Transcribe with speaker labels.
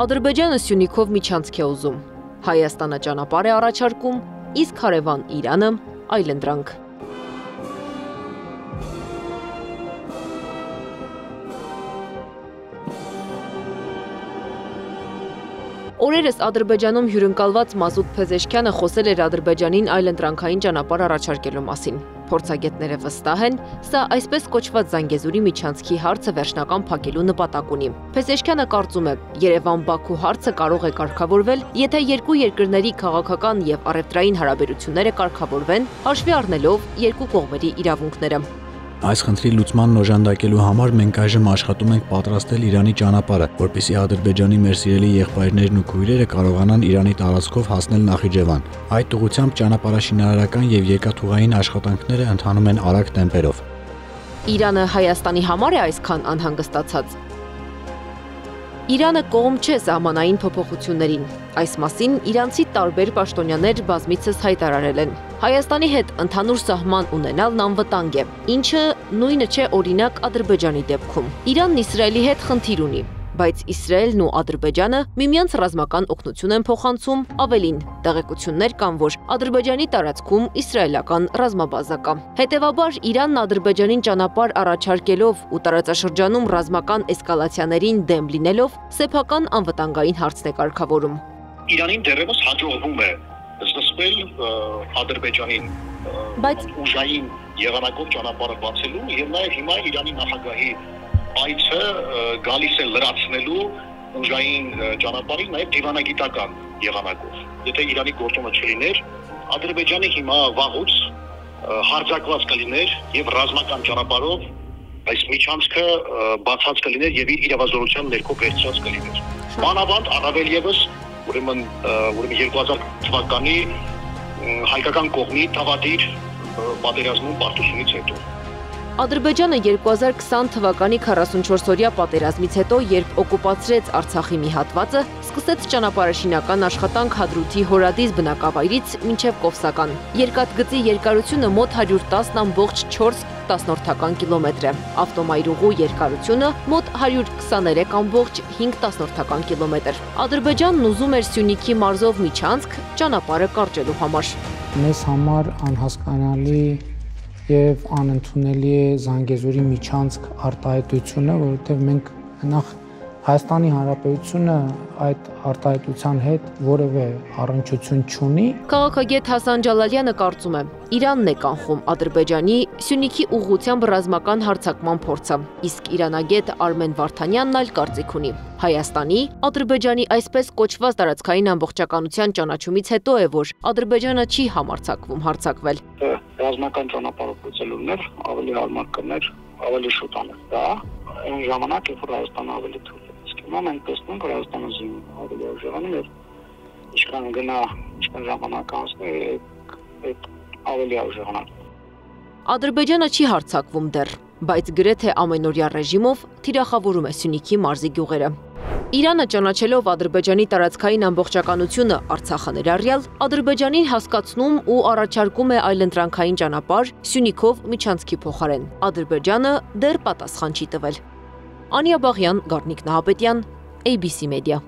Speaker 1: Ադրբեջանը Սյունիքով միջանցք է ուզում, Հայաստանը ճանապարհ է առաջարկում, իսկ հարևան Իրանը այլընտրանք։ Օրերս Ադրբեջանում հյուրընկալված Մազուտ Փեզեշքյանը խոսել էր Ադրբեջանին այլընտրանքային ճանապարհ առաջարկելու մասին։ Փորձագետները վստահ են, սա այսպես կոչված Զանգեզուրի միջանցքի հարցը վերջնական փակելու նպատակ ունի։ Փեզեշքյանը կարծում է, Երևան-Բաքու հարցը կարող է կարգավորվել, եթե երկու երկրների քաղաքական եւ առևտրային հարաբերությունները կարգավորվեն, հաշվի առնելով երկու կողմերի իրավունքները։
Speaker 2: Այս խնդրի լուծմանն օժանդակելու համար մենք այժմ աշխատում ենք պատրաստել Իրանի ճանապարհը, որպեսզի Ադրբեջանի մեր սիրելի եղբայրներն ու քույրերը կարողանան Իրանի տարածքով հասնել Նախիջևան։ Այդ ուղղությամբ ճանապարհաշինարարական եւ երկաթուղային աշխատանքները ընթանում են արագ տեմպերով։
Speaker 1: Իրանը Հայաստանի համար է այսքան անհանգստացած։ Իրանը կողմ չէ սահմանային փոփոխություններին։ Այս մասին իրանցի տարբեր պաշտոնյաներ բազմիցս հայտարարել են։ Հայաստանի հետ ընդհանուր սահման ունենալն անվտանգ է, ինչը նույնը չէ օրինակ Ադրբեջանի դեպքում։ Իրանն Իսրայելի հետ խնդիր ունի, բայց Իսրայելն ու Ադրբեջանը միմյանց ռազմական օգնություն են փոխանցում, ավելին, տեղեկություններ կան, որ Ադրբեջանի տարածքում իսրայելական ռազմաբազա կա։ Հետևաբար Իրանն Ադրբեջանին ճանապարհ առաջարկելով ու տարածաշրջանում ռազմական էսկալացիաներին դեմ լինելով սեփական անվտանգային հարցն է կարգավորում։
Speaker 3: Իրանին դեռևս հաջողվում է զսպել Ադրբեջանին ուժային եղանակով ճանապարհը բացելու եւ նաեւ հիմա Իրանի նախագահի այցը գալիս է լրացնելու ուժային ճանապարհին նաեւ դիվանագիտական եղանակով։ Եթե Իրանի գործոնը չլիներ, Ադրբեջանը հիմա վաղուց հարձակված կլիներ եւ ռազմական ճանապարհով այս միջանցքը բացած կլիներ եւ իր իրավազորության ներքո վերցած կլիներ։ Մանավանդ առավել եւս ուրեմն 2000 թվականի հայկական կողմի թավադիր պատերազմում պարտությունից հետո։
Speaker 1: Ադրբեջանը 2020 թվականի 44-օրյա պատերազմից հետո, երբ օկուպացրեց Արցախի մի հատվածը, սկսեց ճանապարհաշինական աշխատանք Հադրութի Հորադիս բնակավայրից մինչև Կովսական։ Երկաթգծի երկարությունը մոտ 110.4 կիլոմետր է, ավտոմայրուղու երկարությունը մոտ 123.5 կիլոմետր։ Ադրբեջանն ուզում էր Սյունիքի մարզով միջանցք ճանապարհը կարճելու համար։
Speaker 4: Մեզ համար անհասկանալի եւ անընդունելի է Զանգեզուրի միջանցք արտահայտությունը, որովհետեւ մենք նախ Հայաստանի Հանրապետությունը այդ արտահայտության հետ որևէ առնչություն չունի։
Speaker 1: Քաղաքագետ Հասան Ջալալյանը կարծում է, Իրանն է կանխում Ադրբեջանի Սյունիքի ուղղությամբ ռազմական հարձակման փորձը, իսկ իրանագետ Արմեն Վարդանյանն այլ կարծիք ունի։ Հայաստանի, Ադրբեջանի այսպես կոչված տարածքային ամբողջականության ճանաչումից հետո է, որ Ադրբեջանը չի համարձակվում հարձակվել։
Speaker 3: Ռազմական ճանապարհով լուծելուներ ավելի հարմար կներ, ավելի շուտ անել դա, այն ժամանակ երբ Հայաստանը ավելի թույլ է։ Հիմա մենք տեսնում ենք Հայաստանը ավելի ուժեղանում է, ինչքան գնա, ինչքան ժամանակ անցնի, ավելի ուժեղանալ։
Speaker 1: Ադրբեջանը չի հարձակվում դեռ, բայց գրեթե ամենօրյա ռեժիմով թիրախավորում է Սյունիքի մարզի գյուղերը։ Իրանը ճանաչելով Ադրբեջանի տարածքային ամբողջականությունը Արցախը ներառյալ, Ադրբեջանին հասկացնում ու առաջարկում է այլընտրանքային ճանապարհ Սյունիքով միջանցքի փոխարեն։ Ադրբեջանը դեռ պատասխան չի տվել։ Անիա Բաղյան, Գառնիկ Նահապետյան, ABC Media։